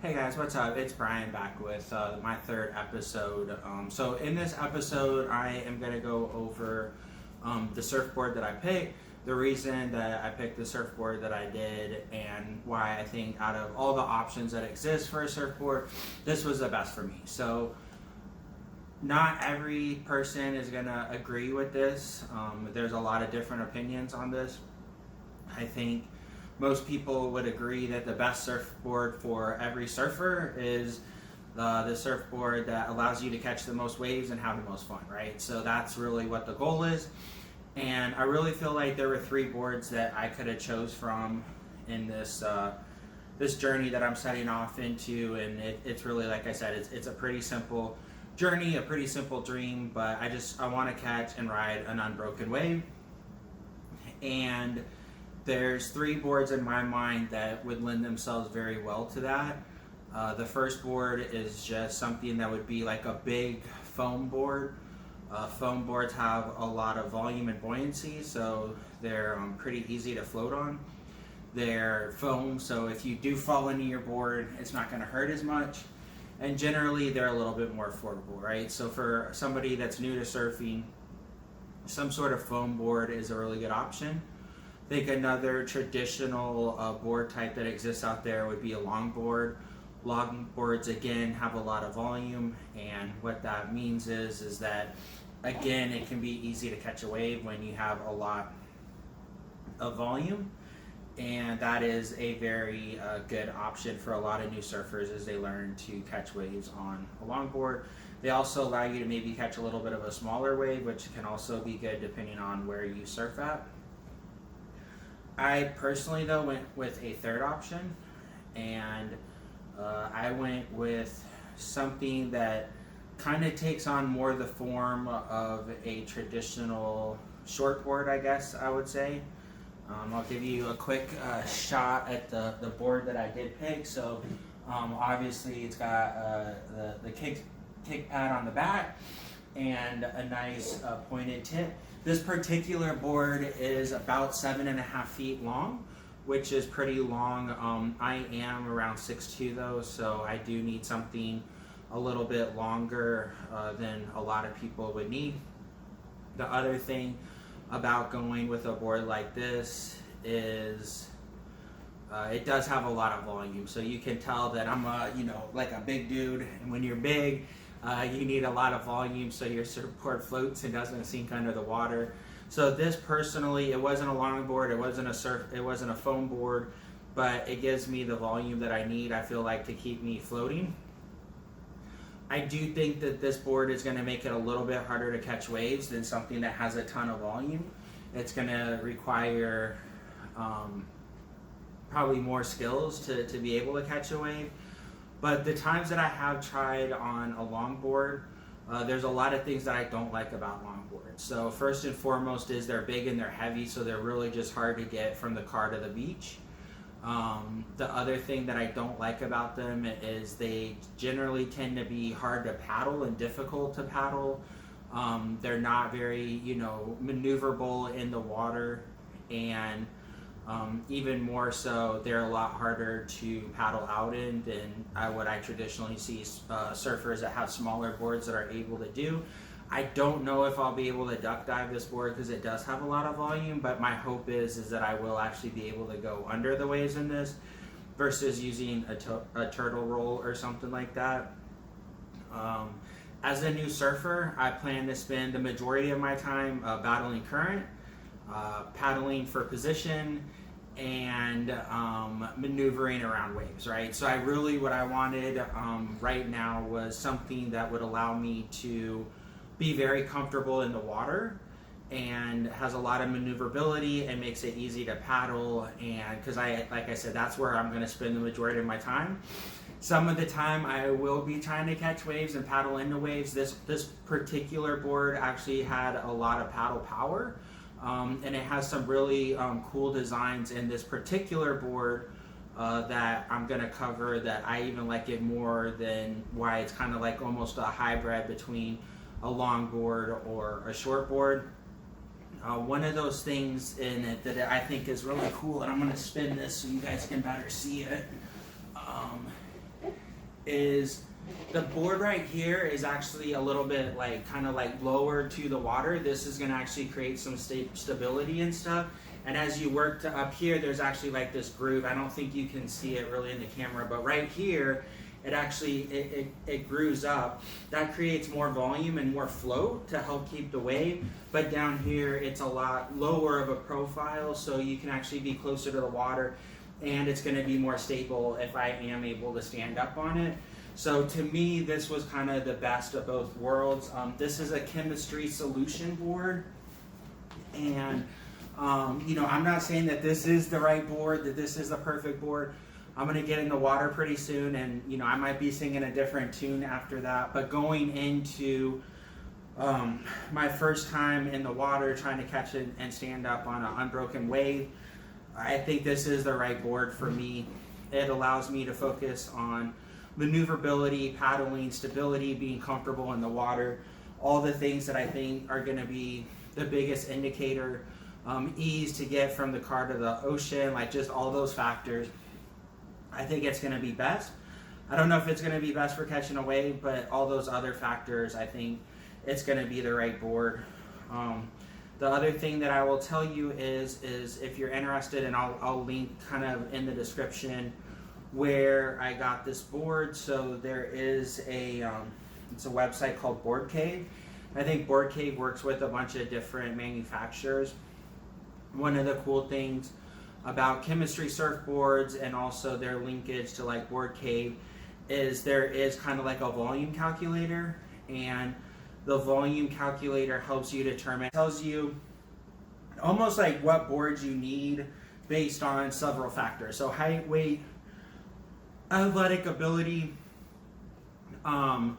Hey guys, what's up? It's Brian back with my third episode. So in this episode, I am going to go over the surfboard that I picked, the reason that I picked the surfboard that I did, and why I think out of all the options that exist for a surfboard, this was the best for me. So not every person is going to agree with this. There's a lot of different opinions on this. I think most people would agree that the best surfboard for every surfer is the surfboard that allows you to catch the most waves and have the most fun, right? So that's really what the goal is. And I really feel like there were three boards that I could have chose from in this this journey that I'm setting off into. And it's really, like I said, it's a pretty simple journey, a pretty simple dream, but I want to catch and ride an unbroken wave. And there's three boards in my mind that would lend themselves very well to that. The first board is just something that would be like a big foam board. Foam boards have a lot of volume and buoyancy, so they're pretty easy to float on. They're foam, so if you do fall into your board, it's not going to hurt as much. And generally, they're a little bit more affordable, right? So for somebody that's new to surfing, some sort of foam board is a really good option. I think another traditional board type that exists out there would be a longboard. Longboards, again, have a lot of volume, and what that means is that, again, it can be easy to catch a wave when you have a lot of volume, and that is a very good option for a lot of new surfers as they learn to catch waves on a longboard. They also allow you to maybe catch a little bit of a smaller wave, which can also be good depending on where you surf at. I personally, though, went with a third option, and I went with something that kind of takes on more the form of a traditional shortboard, I guess I would say. I'll give you a quick shot at the board that I did pick. So obviously it's got the kick pad on the back and a nice pointed tip. This particular board is about 7.5 feet long, which is pretty long. I am around 6'2" though, so I do need something a little bit longer than a lot of people would need. The other thing about going with a board like this is it does have a lot of volume, so you can tell that I'm like a big dude, and when you're big, you need a lot of volume so your surfboard floats and doesn't sink under the water. So this personally, it wasn't a longboard, it wasn't a foam board, but it gives me the volume that I need, I feel like, to keep me floating. I do think that this board is going to make it a little bit harder to catch waves than something that has a ton of volume. It's going to require probably more skills to be able to catch a wave. But the times that I have tried on a longboard, there's a lot of things that I don't like about longboards. So first and foremost is they're big and they're heavy, so they're really just hard to get from the car to the beach. The other thing that I don't like about them is they generally tend to be hard to paddle and difficult to paddle. They're not very, maneuverable in the water, and even more so, they're a lot harder to paddle out in than what I traditionally see surfers that have smaller boards that are able to do. I don't know if I'll be able to duck dive this board because it does have a lot of volume, but my hope is that I will actually be able to go under the waves in this versus using a turtle roll or something like that. As a new surfer, I plan to spend the majority of my time battling current, paddling for position, and maneuvering around waves, right? So what I wanted right now was something that would allow me to be very comfortable in the water and has a lot of maneuverability and makes it easy to paddle. And because like I said, that's where I'm going to spend the majority of my time. Some of the time I will be trying to catch waves and paddle into waves. This particular board actually had a lot of paddle power. And it has some really cool designs in this particular board that I'm going to cover, that I even like it more than why it's kind of like almost a hybrid between a longboard or a shortboard. One of those things in it that I think is really cool, and I'm going to spin this so you guys can better see it, is the board right here is actually a little bit like kind of like lower to the water. This is going to actually create some stability and stuff. And as you work to up here, there's actually like this groove. I don't think you can see it really in the camera, but right here, it actually it grooves up. That creates more volume and more float to help keep the wave. But down here, it's a lot lower of a profile, so you can actually be closer to the water, and it's going to be more stable if I am able to stand up on it. So to me, this was kind of the best of both worlds. This is a chemistry solution board, and you know, I'm not saying that this is the right board, that this is the perfect board. I'm going to get in the water pretty soon, and you know, I might be singing a different tune after that. But going into my first time in the water trying to catch it and stand up on an unbroken wave, I think this is the right board for me. It allows me to focus on maneuverability, paddling, stability, being comfortable in the water, all the things that I think are going to be the biggest indicator. Ease to get from the car to the ocean, like just all those factors. I think it's going to be best. I don't know if it's going to be best for catching a wave, but all those other factors, I think it's going to be the right board. The other thing that I will tell you is if you're interested, and I'll link kind of in the description where I got this board. So there is it's a website called Board Cave. I think Board Cave works with a bunch of different manufacturers. One of the cool things about chemistry surfboards and also their linkage to like Board Cave is there is kind of like a volume calculator, and the volume calculator helps you determine, tells you almost like what boards you need based on several factors. So height, weight, athletic ability, and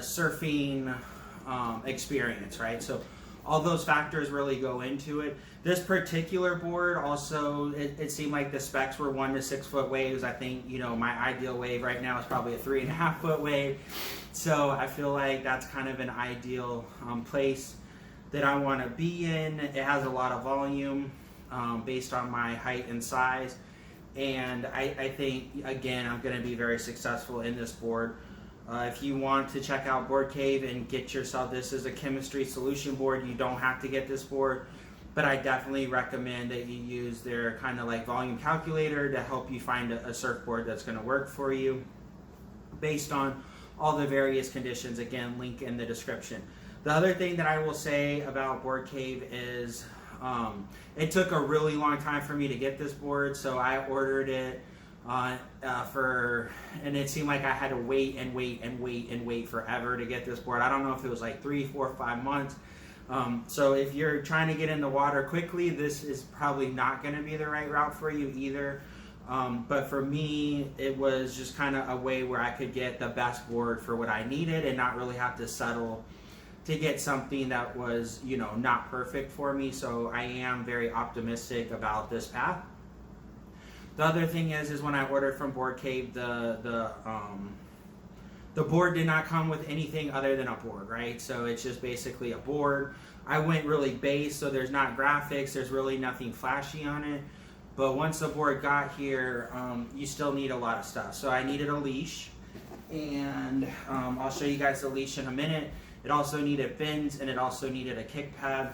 surfing experience, right? So all those factors really go into it. This particular board also, it seemed like the specs were 1 to 6 foot waves. I think, you know, my ideal wave right now is probably a 3.5 foot wave. So I feel like that's kind of an ideal place that I want to be in. It has a lot of volume based on my height and size. And I think, again, I'm going to be very successful in this board. If you want to check out Board Cave and get yourself, this is a chemistry solution board. You don't have to get this board, but I definitely recommend that you use their kind of like volume calculator to help you find a surfboard that's going to work for you based on all the various conditions. Again, link in the description. The other thing that I will say about Board Cave is it took a really long time for me to get this board, so I ordered it and it seemed like I had to wait forever to get this board. I don't know if it was like 3, 4, 5 months. So if you're trying to get in the water quickly, this is probably not going to be the right route for you either. But for me, it was just kind of a way where I could get the best board for what I needed and not really have to settle to get something that was, you know, not perfect for me. So I am very optimistic about this path. The other thing is when I ordered from Board Cave, the board did not come with anything other than a board, right? So it's just basically a board. I went really base, so there's not graphics, there's really nothing flashy on it. But once the board got here, you still need a lot of stuff. So I needed a leash, and I'll show you guys the leash in a minute. It also needed fins, and it also needed a kick pad.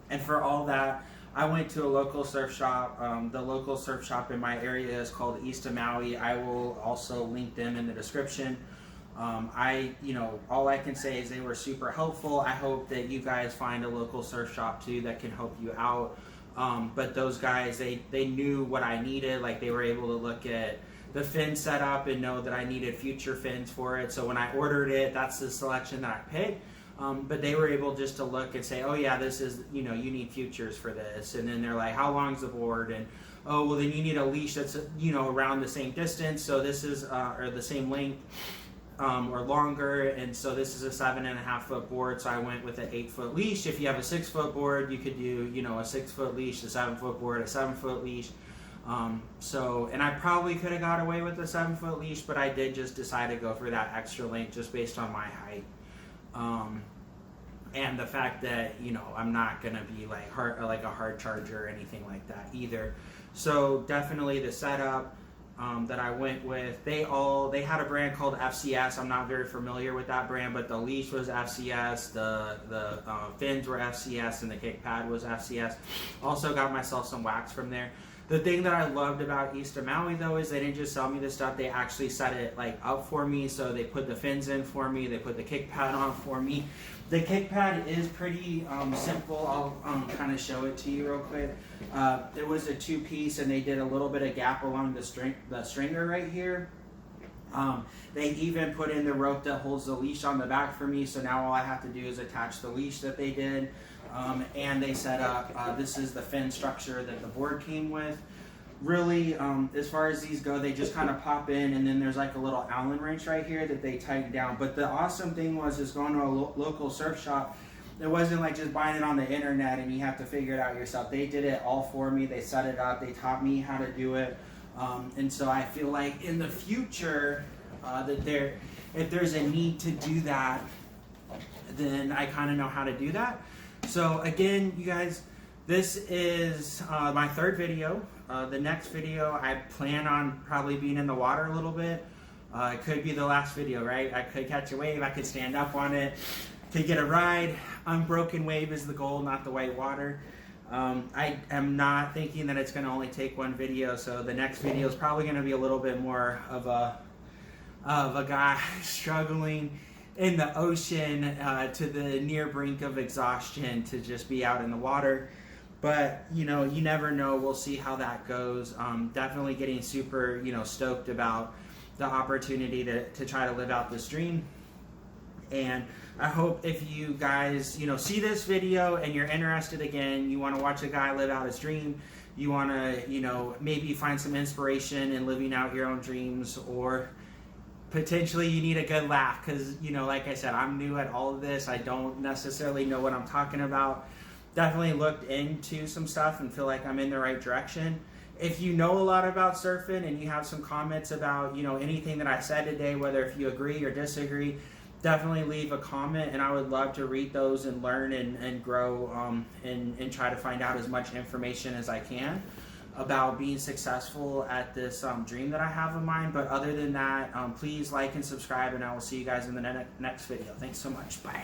And for all that, I went to a local surf shop. The local surf shop in my area is called East of Maui. I will also link them in the description. All I can say is they were super helpful. I hope that you guys find a local surf shop too that can help you out. But those guys, they knew what I needed. Like, they were able to look at the fin setup and know that I needed future fins for it. So when I ordered it, that's the selection that I picked. But they were able just to look and say, oh yeah, this is, you need futures for this. And then they're like, how long's the board? And, oh, well then you need a leash that's, around the same distance. So this is, or the same length, or longer. And so this is a 7.5 foot board. So I went with an 8 foot leash. If you have a 6 foot board, you could do, a 6 foot leash, a 7 foot board, a 7 foot leash. And I probably could have got away with a 7 foot leash, but I did just decide to go for that extra length just based on my height. And the fact that, I'm not going to be like a hard charger or anything like that either. So definitely the setup, that I went with, they had a brand called FCS. I'm not very familiar with that brand, but the leash was FCS, the fins were FCS, and the kick pad was FCS. Also got myself some wax from there. The thing that I loved about East of Maui though is they didn't just sell me the stuff, they actually set it like up for me. So they put the fins in for me, they put the kick pad on for me. The kick pad is pretty simple. I'll kind of show it to you real quick. It was a 2-piece, and they did a little bit of gap along the stringer right here. They even put in the rope that holds the leash on the back for me, so now all I have to do is attach the leash that they did. And they set up, this is the fin structure that the board came with. Really, as far as these go, they just kind of pop in, and then there's like a little Allen wrench right here that they tighten down. But the awesome thing was going to a local surf shop. It wasn't like just buying it on the internet and you have to figure it out yourself. They did it all for me. They set it up. They taught me how to do it. And so I feel like in the future, if there's a need to do that, then I kind of know how to do that. So again, you guys, this is my 3rd video. The next video, I plan on probably being in the water a little bit. It could be the last video, right? I could catch a wave, I could stand up on it, could get a ride. Unbroken wave is the goal, not the white water. I am not thinking that it's going to only take 1 video, so the next video is probably going to be a little bit more of a guy struggling in the ocean to the near brink of exhaustion to just be out in the water. But, you know, you never know. We'll see how that goes. Definitely getting super, stoked about the opportunity to try to live out this dream. And I hope if you guys, see this video and you're interested again, you want to watch a guy live out his dream, you want to, maybe find some inspiration in living out your own dreams, or potentially you need a good laugh because, like I said, I'm new at all of this. I don't necessarily know what I'm talking about. Definitely looked into some stuff and feel like I'm in the right direction. If you know a lot about surfing and you have some comments about, anything that I said today, whether if you agree or disagree, definitely leave a comment, and I would love to read those and learn and grow and try to find out as much information as I can about being successful at this dream that I have of mine. But other than that, please like and subscribe, and I will see you guys in the next video. Thanks so much. Bye.